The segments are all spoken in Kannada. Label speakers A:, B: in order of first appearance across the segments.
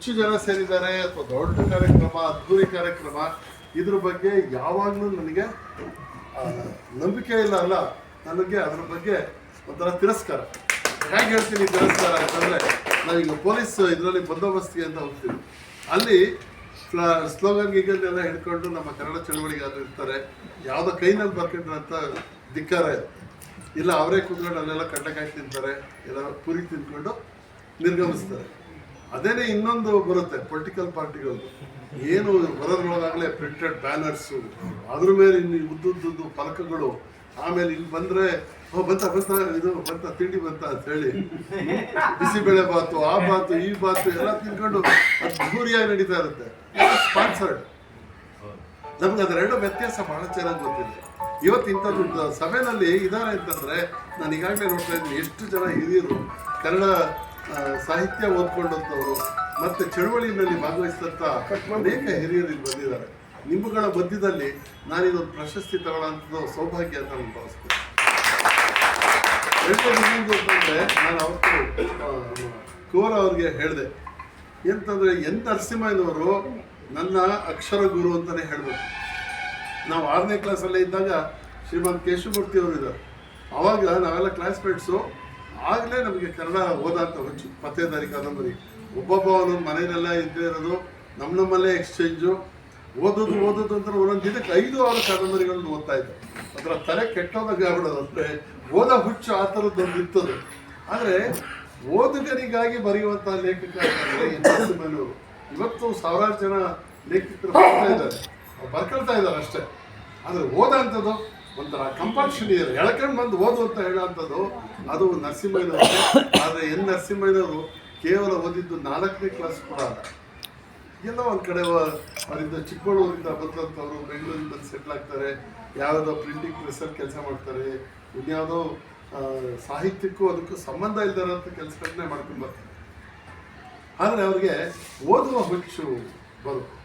A: ಹೆಚ್ಚು ಜನ ಸೇರಿದ್ದಾರೆ ಅಥವಾ ದೊಡ್ಡ ಕಾರ್ಯಕ್ರಮ, ಅದ್ಧೂರಿ ಕಾರ್ಯಕ್ರಮ, ಇದ್ರ ಬಗ್ಗೆ ಯಾವಾಗಲೂ ನನಗೆ ನಂಬಿಕೆ ಇಲ್ಲ. ನನಗೆ ಅದ್ರ ಬಗ್ಗೆ ಒಂಥರ ತಿರಸ್ಕಾರ. ಹೇಗೆ ಹೇಳ್ತೀನಿ ತಿರಸ್ಕಾರ ಅಂತಂದರೆ, ನಾವೀಗ ಪೊಲೀಸ್ ಇದರಲ್ಲಿ ಬಂದೋಬಸ್ತಿಗೆ ಅಂತ ಹೋಗ್ತೀವಿ. ಅಲ್ಲಿ ಸ್ಲೋಗನ್ ಗೀಗನ್ನೆಲ್ಲ ಹಿಡ್ಕೊಂಡು ನಮ್ಮ ಕನ್ನಡ ಚಳವಳಿಗಾರರು ಇರ್ತಾರೆ. ಯಾವುದೋ ಕೈನಲ್ಲಿ ಬರ್ಕೊಂಡ್ರೆ ಅಂತ ಧಿಕ್ಕಾರ ಇದೆ. ಇಲ್ಲ ಅವರೇ ಕೂತ್ಕೊಂಡು ಅಲ್ಲೆಲ್ಲ ಕಡ್ಲೆಕಾಯಿ ತಿಂತಾರೆ, ಎಲ್ಲ ಪುರಿ ತಿಂದ್ಕೊಂಡು ನಿರ್ಗಮಿಸ್ತಾರೆ. ಅದೇನೇ ಇನ್ನೊಂದು ಬರುತ್ತೆ ಪೊಲಿಟಿಕಲ್ ಪಾರ್ಟಿಗಳು, ಏನು ಬರೋದ್ರೊಳಗಾಗಲೇ ಪ್ರಿಂಟೆಡ್ ಬ್ಯಾನರ್ಸು, ಅದ್ರ ಮೇಲೆ ಇನ್ನು ಉದ್ದುದ್ದು ಫಲಕಗಳು, ಆಮೇಲೆ ಇಲ್ಲಿ ಬಂದರೆ ಬಂತ ಇದು ಬಂತ ತಿಂಡಿ ಬಂತ ಅಂತ ಹೇಳಿ ಬಿಸಿಬೇಳೆ ಬಾತು, ಆ ಬಾತು, ಈ ಬಾತು ಎಲ್ಲ ತಿನ್ಕೊಂಡು ಅದ್ಧೂರಿಯಾಗಿ ನಡೀತಾ ಇರುತ್ತೆ. ಸ್ಪಾನ್ಸರ್ಡ್. ನಮ್ಗೆ ಅದೆರಡು ವ್ಯತ್ಯಾಸ ಬಹಳ ಚೆನ್ನಾಗಿ ಗೊತ್ತಿದೆ. ಇವತ್ತು ಇಂಥದ್ದು ಸಭೆಯಲ್ಲಿ ಇದ್ದಾರೆ ಅಂತಂದರೆ, ನಾನು ಈಗಾಗಲೇ ನೋಡ್ತಾ ಇದ್ದೀನಿ ಎಷ್ಟು ಜನ ಹಿರಿಯರು ಕನ್ನಡ ಸಾಹಿತ್ಯ ಓದ್ಕೊಂಡಂಥವ್ರು ಮತ್ತು ಚಳವಳಿಯಲ್ಲಿ ಭಾಗವಹಿಸಿದಂಥ ಅನೇಕ ಹಿರಿಯರು ಇಲ್ಲಿ ಬಂದಿದ್ದಾರೆ. ನಿಮ್ಮಗಳ ಮಧ್ಯದಲ್ಲಿ ನಾನಿದೊಂದು ಪ್ರಶಸ್ತಿ ತಗೊಳ್ಳೋಂಥದ್ದು ಸೌಭಾಗ್ಯ ಅಂತ ನಾನು ಭಾವಿಸ್ತೀನಿ. ಇನ್ನೊಂದು ಅಂತಂದರೆ, ನಾನು ಅವತ್ತು ಕುವರ ಅವ್ರಿಗೆ ಹೇಳಿದೆ ಎಂತಂದರೆ, ಎನ್ ನರಸಿಂಹಯ್ಯನವರು ನನ್ನ ಅಕ್ಷರ ಗುರು ಅಂತಲೇ ಹೇಳಬೇಕು. ನಾವು 6ನೇ ಕ್ಲಾಸಲ್ಲೇ ಇದ್ದಾಗ ಶ್ರೀಮಂತ್ ಕೇಶವಮೂರ್ತಿ ಅವರು ಇದ್ದಾರೆ. ಆವಾಗ ನಾವೆಲ್ಲ ಕ್ಲಾಸ್ಮೇಟ್ಸು. ಆಗಲೇ ನಮಗೆ ಕನ್ನಡ ಓದಾಂತ ಹುಚ್ಚು. ಪತ್ತೇದಾರಿ ಕಾದಂಬರಿ ಒಬ್ಬೊಬ್ಬ ಒಂದೊಂದು ಮನೆಯಲ್ಲೆಲ್ಲ ಇದ್ದೇ ಇರೋದು, ನಮ್ಮಲ್ಲೇ ಎಕ್ಸ್ಚೇಂಜು. ಓದೋದು ಅಂತ ಒಂದೊಂದು ದಿನಕ್ಕೆ 5-6 ಕಾದಂಬರಿಗಳನ್ನು ಓದ್ತಾ ಇದ್ದೆ. ಅದರ ತಲೆ ಕೆಟ್ಟೋದಾಗ ಆಗ್ಬಿಡೋದು. ಅಂದರೆ ಓದೋ ಹುಚ್ಚು ಆ ಥರದ್ದೊಂದು ಇರ್ತದೆ. ಆದರೆ ಓದುಗರಿಗಾಗಿ ಬರೆಯುವಂಥ ಲೇಖಕ ಎನ್ ನರಸಿಂಹಯ್ಯನವರು. ಇವತ್ತು ಸಾವಿರಾರು ಜನ ಲೇಖಕರು ಬರ್ಕೊಳ್ತಾ ಇದ್ದಾರೆ ಅಷ್ಟೇ. ಆದರೆ ಓದೋಂಥದ್ದು ಒಂಥರ ಕಂಪಲ್ಷನ್ ಇದೆ. ಎಳ್ಕೊಂಡು ಬಂದು ಓದು ಅಂತ ಹೇಳೋಂಥದ್ದು ಅದು ನರಸಿಂಹಯ್ಯನವರು. ಆದರೆ ಎನ್ ನರಸಿಂಹಯ್ಯನವರು ಕೇವಲ ಓದಿದ್ದು 4ನೇ ಕ್ಲಾಸ್ ಕೂಡ ಅಲ್ಲ. ಎಲ್ಲೋ ಒಂದು ಕಡೆ ಅವರಿಂದ ಚಿಕ್ಕಬಳ್ಳೂರಿಂದ ಬಂದಂಥವ್ರು ಬೆಂಗಳೂರಿಂದ ಬಂದು ಸೆಟ್ಲ್ ಆಗ್ತಾರೆ. ಯಾವುದೋ ಪ್ರಿಂಟಿಂಗ್ ಪ್ರೆಸ್ಸಲ್ಲಿ ಕೆಲಸ ಮಾಡ್ತಾರೆ. ಇನ್ಯಾವುದೋ ಸಾಹಿತ್ಯಕ್ಕೂ ಅದಕ್ಕೂ ಸಂಬಂಧ ಇಲ್ಲದಂಥ ಕೆಲಸಗಳನ್ನೇ ಮಾಡ್ಕೊಂಡು ಬರ್ತಾರೆ. ಆದರೆ ಅವ್ರಿಗೆ ಓದುವ ಹುಚ್ಚು ಬರುತ್ತೆ.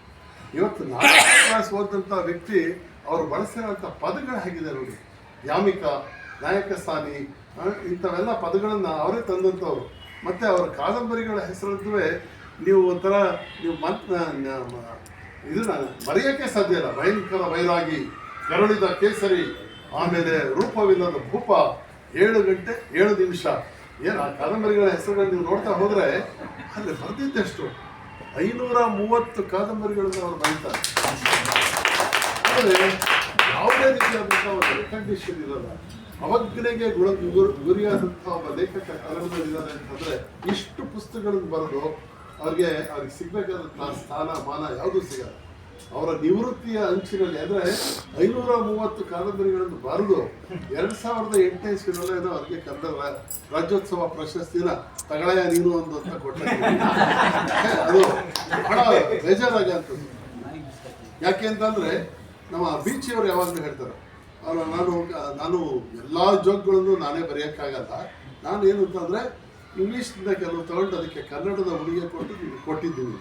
A: ಇವತ್ತು 4ನೇ ಕ್ಲಾಸ್ ಓದಂಥ ವ್ಯಕ್ತಿ ಅವರು ಬಳಸಿರೋಂಥ ಪದಗಳು ಹೇಗಿದೆ ನೋಡಿ. ಯಾಮಿಕ, ನಾಯಕಸ್ಥಾನಿ, ಇಂಥವೆಲ್ಲ ಪದಗಳನ್ನು ಅವರೇ ತಂದಂಥವ್ರು. ಮತ್ತು ಅವರ ಕಾದಂಬರಿಗಳ ಹೆಸರದ್ದುವೆ ನೀವು ಒಂಥರ ಇದನ್ನ ಮರೆಯೋಕ್ಕೆ ಸಾಧ್ಯ ಇಲ್ಲ. ಭಯಂಕರ ವೈರಾಗಿ, ಕರುಳಿದ ಕೇಸರಿ, ಆಮೇಲೆ ರೂಪವಿಲ್ಲದ ಭೂಪ, 7 ಗಂಟೆ 7 ನಿಮಿಷ. ಏನು ಆ ಕಾದಂಬರಿಗಳ ಹೆಸರುಗಳನ್ನು ನೀವು ನೋಡ್ತಾ ಹೋದರೆ ಅಲ್ಲಿ ಬರೆದಿದ್ದೆಷ್ಟು 530 ಕಾದಂಬರಿಗಳನ್ನು ಅವರು ಬರೀತಾರೆ. ಆದರೆ ಯಾವುದೇ ರೀತಿಯಾದಂಥ ಒಂದು ರೆಕಗ್ನಿಷನ್ ಇರೋಲ್ಲ. ಅವಜ್ಞೆಗೆ ಗುರಿಯಾದಂಥ ಒಬ್ಬ ಲೇಖಕ ಕನ್ನಡದಲ್ಲಿದ್ದಾರೆ ಅಂತಂದರೆ, ಇಷ್ಟು ಪುಸ್ತಕಗಳನ್ನು ಬರೆದು ಅವ್ರಿಗೆ ಸಿಗಬೇಕಾದಂಥ ಸ್ಥಾನ ಮಾನ ಯಾವುದೂ ಸಿಗಲ್ಲ. ಅವರ ನಿವೃತ್ತಿಯ ಅಂಚಿನಲ್ಲಿ ಅಂದರೆ 530 ಕಾದಂಬರಿಗಳನ್ನು ಬರೆದು 2008ನೇ ಇಸ್ವಿನಲ್ಲೇ ಅವ್ರಿಗೆ ಕನ್ನಡ ರಾಜ್ಯೋತ್ಸವ ಪ್ರಶಸ್ತಿನ ತಗಳಯ ನೀನು ಅಂತ ಕೊಟ್ಟಿದ್ದಾರೆ. ಅದು ಬಹಳ ಬೇಜಾರಾಗಂಥದ್ದು. ಯಾಕೆ ಅಂತಂದರೆ, ನಮ್ಮ ಬೀಚಿಯವರು ಯಾವಾಗಲೂ ಹೇಳ್ತಾರೆ, ನಾನು ಎಲ್ಲ ಜೋಕ್ಗಳನ್ನು ನಾನೇ ಬರೆಯೋಕ್ಕಾಗಲ್ಲ. ನಾನು ಏನು ಅಂತಂದರೆ ಇಂಗ್ಲೀಷ್ನಿಂದ ಕೆಲವು ತಗೊಂಡು ಅದಕ್ಕೆ ಕನ್ನಡದ ಉಡುಗೆ ಕೊಟ್ಟಿದ್ದೀನಿ.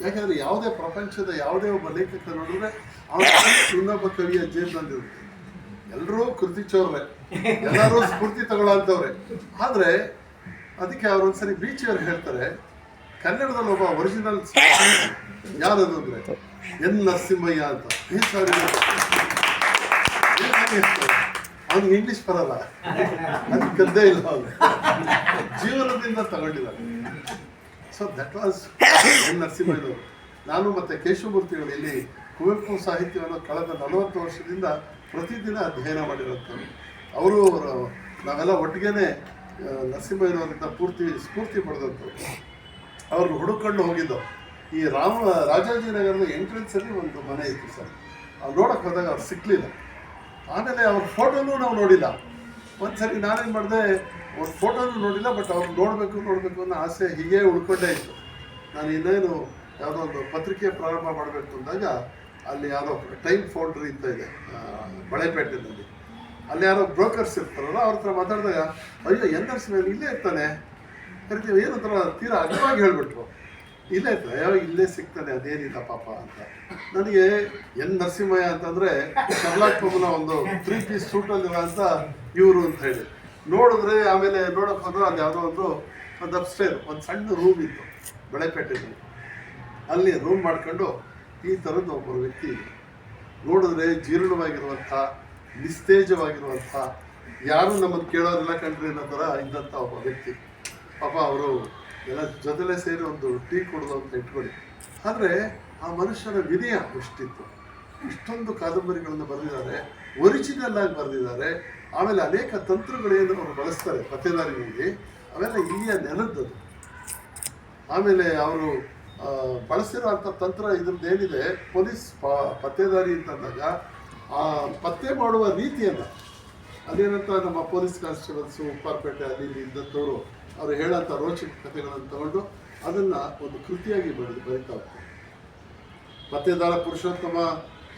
A: ಯಾಕೆಂದರೆ ಯಾವುದೇ ಪ್ರಪಂಚದ ಯಾವುದೇ ಒಬ್ಬ ಲೇಖಕ ನೋಡಿದ್ರೆ ಅವನ ಇನ್ನೊಬ್ಬ ಕವಿಯ ಜೇಬಿನಲ್ಲಿರುತ್ತೆ. ಎಲ್ಲರೂ ಕೃತಿಚೋರ್ರೆ, ಎಲ್ಲರೂ ಸ್ಫೂರ್ತಿ ತಗೊಳ್ಳೋಂಥವ್ರೆ. ಆದರೆ ಅದಕ್ಕೆ ಅವರೊಂದ್ಸರಿ ಬೀಚಿಯವ್ರು ಹೇಳ್ತಾರೆ, ಕನ್ನಡದಲ್ಲಿ ಒಬ್ಬ ಒರಿಜಿನಲ್ ಯಾರದು ಅಂದರೆ ಎನ್ ನರಸಿಂಹಯ್ಯ ಅಂತ. ಅವ್ನಿಗೆ ಇಂಗ್ಲೀಷ್ ಬರಲ್ಲ, ಅದಕ್ಕೆ ಕದ್ದೇ ಇಲ್ಲ. ಅವನು ಜೀವನದಿಂದ ತಗೊಂಡಿದ್ದಾರೆ. ಸೊ ದಟ್ ವಾಸ್ ಎನ್ ನರಸಿಂಹಯ್ಯನವರು. ನಾನು ಮತ್ತು ಕೇಶವಮೂರ್ತಿಗಳು ಇಲ್ಲಿ ಕುವೆಂಪು ಸಾಹಿತ್ಯವನ್ನು ಕಳೆದ 40 ವರ್ಷದಿಂದ ಪ್ರತಿದಿನ ಅಧ್ಯಯನ ಮಾಡಿರುವಂಥವ್ರು. ಅವರು ನಾವೆಲ್ಲ ಒಟ್ಟಿಗೆ ನರಸಿಂಹಯ್ಯನವರಿಂದ ಸ್ಫೂರ್ತಿ ಪಡೆದಂಥವ್ರು. ಅವ್ರನ್ನ ಹುಡುಕೊಂಡು ಹೋಗಿದ್ದು ಈ ರಾಜಾಜಿನಗರದ ಎಂಟ್ರೆನ್ಸಲ್ಲಿ ಒಂದು ಮನೆ ಇತ್ತು ಸರ್. ಅವ್ರು ನೋಡೋಕೆ ಹೋದಾಗ ಅವ್ರು ಸಿಕ್ಕಲಿಲ್ಲ. ಆಮೇಲೆ ಅವ್ರ ಫೋಟೋನೂ ನಾವು ನೋಡಿಲ್ಲ. ಒಂದು ಸರಿ ನಾನೇನು ಮಾಡಿದೆ, ಅವ್ರ ಫೋಟೋನೂ ನೋಡಿಲ್ಲ, ಬಟ್ ಅವ್ರು ನೋಡಬೇಕು ಅನ್ನೋ ಆಸೆ ಹೀಗೆ ಉಳ್ಕೊಂಡೇ ಇತ್ತು. ನಾನು ಇನ್ನೇನು ಯಾವುದೋ ಒಂದು ಪತ್ರಿಕೆ ಪ್ರಾರಂಭ ಮಾಡಬೇಕು ಅಂದಾಗ ಅಲ್ಲಿ ಯಾವುದೋ ಟೈಮ್ ಫೌಂಡ್ರಿ ಅಂತ ಇದೆ ಬಳೆಪೇಟೆಯಲ್ಲಿ. ಅಲ್ಲಿ ಯಾರೋ ಬ್ರೋಕರ್ಸ್ ಇರ್ತಾರಲ್ಲ, ಅವ್ರ ಹತ್ರ ಮಾತಾಡಿದಾಗ, ಅಯ್ಯೋ ಎನ್ ನರಸಿಂಹಯ್ಯ ಇಲ್ಲೇ ಇರ್ತಾನೆ ಕರಿತೀವಿ, ಏನು ಥರ ತೀರಾ ಅಗ್ಗವಾಗಿ ಹೇಳಿಬಿಟ್ರು. ಇಲ್ಲೇ ಇರ್ತಾನೆ, ಯಾವ ಇಲ್ಲೇ ಸಿಗ್ತಾನೆ, ಅದೇನಿಲ್ಲ ಪಾಪ ಅಂತ. ನನಗೆ ಎನ್ ನರಸಿಂಹಯ್ಯ ಅಂತಂದರೆ ಶರ್ಲಾಕ್ ಹೋಮ್ನ ಒಂದು 3 ಪೀಸ್ ಸೂಟಲ್ಲಿರೋ ಅಂತ ಇವರು ಅಂತ ಹೇಳಿ ನೋಡಿದ್ರೆ, ಆಮೇಲೆ ನೋಡೋಕೆ ಹೋದ್ರೆ ಅಲ್ಲಿ ಯಾವುದೋ ಒಂದು ಅಪ್ಸ್ಟೇರ್ ಒಂದು ಸಣ್ಣ ರೂಮ್ ಇತ್ತು ಬಳೆಪೇಟೆಯಲ್ಲಿ. ಅಲ್ಲಿ ರೂಮ್ ಮಾಡ್ಕೊಂಡು ಈ ಥರದ್ದು ಒಬ್ಬರು ವ್ಯಕ್ತಿ ನೋಡಿದ್ರೆ ಜೀರ್ಣವಾಗಿರುವಂಥ ನಿಸ್ತೇಜವಾಗಿರುವಂಥ ಯಾರು ನಮ್ಮನ್ನು ಕೇಳೋರಿಲ್ಲ ಕಂಡ್ರಿ ಅನ್ನೋ ಥರ ಇದ್ದಂಥ ಒಬ್ಬ ವ್ಯಕ್ತಿ. ಪಾಪ ಅವರು ಎಲ್ಲ ಜೊತೆಲೇ ಸೇರಿ ಒಂದು ಟೀ ಕೊಡೋದು ಅಂತ ಇಟ್ಕೊಳ್ಳಿ. ಆದರೆ ಆ ಮನುಷ್ಯನ ವಿನಯ ಎಷ್ಟಿತ್ತು. ಇಷ್ಟೊಂದು ಕಾದಂಬರಿಗಳನ್ನು ಬರೆದಿದ್ದಾರೆ, ಒರಿಜಿನಲ್ ಆಗಿ ಬರೆದಿದ್ದಾರೆ. ಆಮೇಲೆ ಅನೇಕ ತಂತ್ರಗಳೇನು ಅವರು ಬಳಸ್ತಾರೆ ಪತ್ತೇದಾರಿಗಳಲ್ಲಿ, ಅವೆಲ್ಲ ಇಲ್ಲಿಯ ನೆಲದ್ದು. ಆಮೇಲೆ ಅವರು ಬಳಸಿರುವಂಥ ತಂತ್ರ ಇದ್ರದ್ದು ಏನಿದೆ, ಪೊಲೀಸ್ ಪತ್ತೇದಾರಿ ಅಂತಂದಾಗ ಆ ಪತ್ತೆ ಮಾಡುವ ರೀತಿಯನ್ನು ಅದೇನಂತ ನಮ್ಮ ಪೊಲೀಸ್ ಕಾನ್ಸ್ಟೇಬಲ್ಸು ಉಪ್ಪಾರಪೇಟೆ ಅಲ್ಲಿ ಇಲ್ಲಿ ಇದ್ದಂಥವ್ರು ಅವರು ಹೇಳೋಂಥ ರೋಚಕ ಕಥೆಗಳನ್ನು ತಗೊಂಡು ಅದನ್ನು ಒಂದು ಕೃತಿಯಾಗಿ ಬರೀತಾ ಹೋಗ್ತಾರೆ. ಪತ್ತೇದಾರ ಪುರುಷೋತ್ತಮ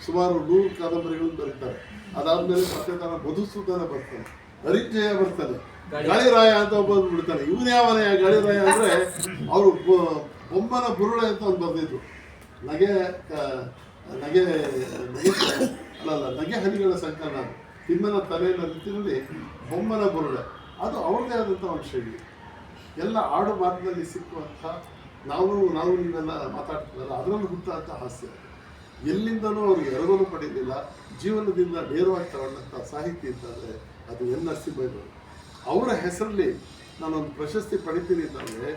A: ಸುಮಾರು 100 ಕಾದಂಬರಿಗಳನ್ನು ಬರೀತಾರೆ. ಅದಾದಮೇಲೆ ಪತ್ತೇದಾರ ಮಧುಸೂದನ ಬರ್ತಾನೆ, ಹರಿಜಯ ಬರ್ತಾನೆ, ಗಾಳಿರಾಯ ಅಂತ ಒಬ್ಬ ಬಿಡ್ತಾನೆ. ಇವನು ಯಾವನೇ ಗಾಳಿರಾಯ ಅಂದರೆ ಅವರು ಬೊಮ್ಮನ ಬುರುಳೆ ಅಂತ ಒಂದು ಬರೆದಿದ್ರು. ನಗೆ ನಗೆ ನಗೆ ಅಲ್ಲಲ್ಲ ನಗೆ ಹನಿಗಳ ಸಂಕಲನ, ತಿಮ್ಮನ ತಲೆಯ ರೀತಿಯಲ್ಲಿ ಬೊಮ್ಮನ ಬುರುಳೆ, ಅದು ಅವ್ರದ್ದೇ ಆದಂಥ ಒಂದು ಶೈಲಿ. ಎಲ್ಲ ಆಡು ಮಾತಿನಲ್ಲಿ ಸಿಕ್ಕುವಂಥ ನಾವು ನೀವೆಲ್ಲ ಮಾತಾಡ್ತೀವಲ್ಲ, ಅದರಲ್ಲಿ ಹುಟ್ಟುವಂಥ ಹಾಸ್ಯ. ಎಲ್ಲಿಂದಲೂ ಅವ್ರಿಗೆ ಎರವಲು ಪಡೆಯಲಿಲ್ಲ, ಜೀವನದಿಂದ ನೇರವಾಗಿ ತಗೊಂಡಂಥ ಸಾಹಿತ್ಯ ಅಂತಂದರೆ ಅದು ಎನ್ ನರಸಿಂಹಯ್ಯನವರು. ಅವರ ಹೆಸರಲ್ಲಿ ನಾನೊಂದು ಪ್ರಶಸ್ತಿ ಪಡಿತೀನಿ ಅಂತಂದರೆ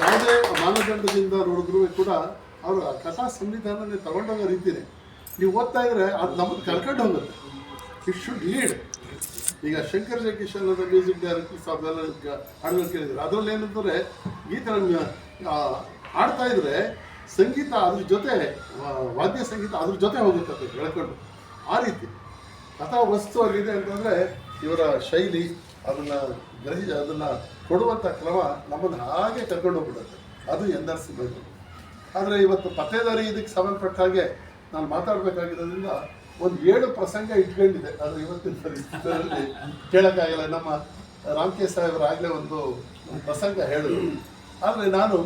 A: ಯಾವುದೇ ಮಾನದಂಡದಿಂದ ನೋಡಿದ್ರೂ ಕೂಡ ಅವರು ಕಥಾ ಸಂವಿಧಾನನೇ ತಗೊಂಡೋಗೋ ರೀತಿಯೇ ನೀವು ಓದ್ತಾ ಇದ್ರೆ ಅದು ನಮ್ಮನ್ನು ಕರ್ಕೊಂಡು ಹೋಗುತ್ತೆ. It should lead. ಈಗ ಶಂಕರ್ ಜಯಕಿಶನ್ ಅವರ ಮ್ಯೂಸಿಕ್ ಡೈರೆಕ್ಟರ್ಸ್ ಅದೆಲ್ಲ ಹಾಡುಗಳು ಕೇಳಿದ್ರು. ಅದರಲ್ಲಿ ಏನಂದರೆ ಗೀತೆಗಳನ್ನು ಹಾಡ್ತಾ ಇದ್ರೆ ಸಂಗೀತ ಅದ್ರ ಜೊತೆ, ವಾದ್ಯ ಸಂಗೀತ ಅದ್ರ ಜೊತೆ ಹೋಗುತ್ತೆ ಅಂತ ಹೇಳ್ಕೊಂಡು, ಆ ರೀತಿ ಕಥಾ ವಸ್ತು ಅಲ್ಲಿದೆ ಅಂತಂದರೆ ಇವರ ಶೈಲಿ ಅದನ್ನು ಕೊಡುವಂಥ ಕ್ರಮ ನಮ್ಮನ್ನು ಹಾಗೆ ಕರ್ಕೊಂಡು ಹೋಗ್ಬಿಡುತ್ತೆ. ಅದು ಎನ್ ನರಸಿಂಹಯ್ಯನವರು. ಆದರೆ ಇವತ್ತು ಪತ್ತೇದಾರಿ ಇದಕ್ಕೆ ಸಂಬಂಧಪಟ್ಟ ಹಾಗೆ ನಾನು ಮಾತಾಡಬೇಕಾಗಿರೋದ್ರಿಂದ ಒಂದು 7 ಪ್ರಸಂಗ ಇಟ್ಕೊಂಡಿದೆ. ಅದು ಇವತ್ತಿನ ಪರಿಸ್ಥಿತಿಯಲ್ಲಿ ಕೇಳೋಕ್ಕಾಗಲ್ಲ. ನಮ್ಮ ರಾಮ್ಕೆ ಸಾಹೇಬರು ಆಗಲೇ ಒಂದು ಪ್ರಸಂಗ ಹೇಳಿದ್ರು. ಆದರೆ ನಾನು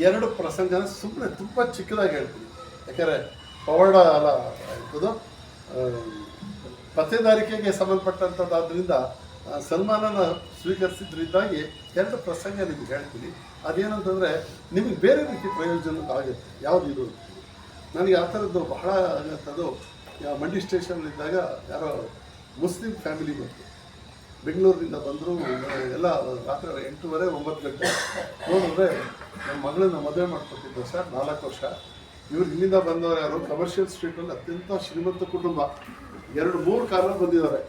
A: 2 ಪ್ರಸಂಗನ ಸುಮ್ಮನೆ ತುಂಬ ಚಿಕ್ಕದಾಗಿ ಹೇಳ್ತೀನಿ. ಯಾಕೆಂದರೆ ಪವಾಡ ಅಲ್ಲ ಇದು ಪತ್ತೇದಾರಿಕೆಗೆ ಸಂಬಂಧಪಟ್ಟಂಥದ್ದಾದ್ರಿಂದ ಸನ್ಮಾನನ ಸ್ವೀಕರಿಸಿದ್ರಿಂದಾಗಿ 2 ಪ್ರಸಂಗ ನಿಮ್ಗೆ ಹೇಳ್ತೀನಿ. ಅದೇನಂತಂದರೆ ನಿಮಗೆ ಬೇರೆ ರೀತಿ ಪ್ರಯೋಜನ ಆಗುತ್ತೆ. ಯಾವುದಿದು ನನಗೆ ಆ ಥರದ್ದು ಬಹಳ ಆಗಂಥದ್ದು. ಮಂಡಿ ಸ್ಟೇಷನ್ನಲ್ಲಿದ್ದಾಗ ಯಾರೋ ಮುಸ್ಲಿಂ ಫ್ಯಾಮಿಲಿ ಬಂತು, ಬೆಂಗಳೂರಿನಿಂದ ಬಂದರು. ಎಲ್ಲ ರಾತ್ರಿ 8:30 9 ಗಂಟೆ ನೋಡಿದ್ರೆ ನನ್ನ ಮಗಳನ್ನ ಮದುವೆ ಮಾಡಿಕೊಟ್ಟಿದ್ದೆ ಸರ್, 4 ವರ್ಷ. ಇವ್ರು ಇಲ್ಲಿಂದ ಬಂದವರು ಯಾರು, ಕಮರ್ಷಿಯಲ್ ಸ್ಟ್ರೀಟಲ್ಲಿ ಅತ್ಯಂತ ಶ್ರೀಮಂತ ಕುಟುಂಬ. 2-3 ಕಾರಲ್ಲಿ ಬಂದಿದ್ದಾರೆ.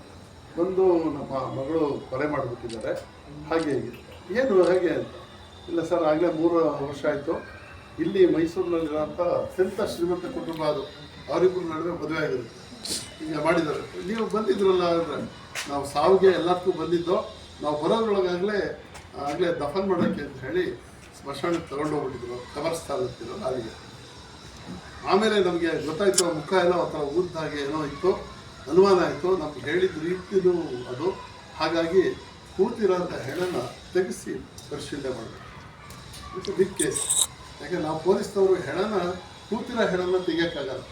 A: ಬಂದು ನಮ್ಮ ಮಗಳು ಕೊಲೆ ಮಾಡಿಬಿಟ್ಟಿದ್ದಾರೆ. ಹಾಗೆ ಏನು ಹೇಗೆ ಅಂತ. ಇಲ್ಲ ಸರ್, ಆಗಲೇ 3 ವರ್ಷ ಆಯಿತು. ಇಲ್ಲಿ ಮೈಸೂರಿನಲ್ಲಿರೋಂಥ ಅತ್ಯಂತ ಶ್ರೀಮಂತ ಕುಟುಂಬ ಅದು, ಅವರಿಬ್ಬರ ನಡುವೆ ಮದುವೆ ಆಗಿರುತ್ತೆ. ಈಗ ಮಾಡಿದ್ದಾರೆ. ನೀವು ಬಂದಿದ್ರಲ್ಲ ಅಂದರೆ ನಾವು ಸಾವಿಗೆ ಎಲ್ಲದಕ್ಕೂ ಬಂದಿದ್ದೋ, ನಾವು ಬರೋದ್ರೊಳಗಾಗಲೇ ದಫನ್ ಮಾಡೋಕ್ಕೆ ಅಂತ ಹೇಳಿ ಸ್ಮಶಾನಕ್ಕೆ ತಗೊಂಡೋಗ್ಬಿಟ್ಟಿದ್ರು, ಕಬರ್ಸ್ಥಾನಕ್ಕಿರೋ ಅಲ್ಲಿಗೆ. ಆಮೇಲೆ ನಮಗೆ ಗೊತ್ತಾಯಿತು, ಮುಖ ಎಲ್ಲ ಒಂಥರ ಊದ್ದಾಗೆ ಏನೋ ಇತ್ತು, ಅನುಮಾನ ಆಯಿತು. ನಮ್ಗೆ ಹೇಳಿದ ರೀತಿಯೂ ಅದು. ಹಾಗಾಗಿ ಕೂತಿರೋಂಥ ಹೆಣನ್ನು ತೆಗೆಸಿ ಪರಿಶೀಲನೆ ಮಾಡಬೇಕು. It's big case. ಯಾಕೆ ನಾವು ಪೊಲೀಸ್ನವರು ಕೂತಿರೋ ಹೆಣನ್ನು ತೆಗಿಯೋಕ್ಕಾಗಲ್ಲ.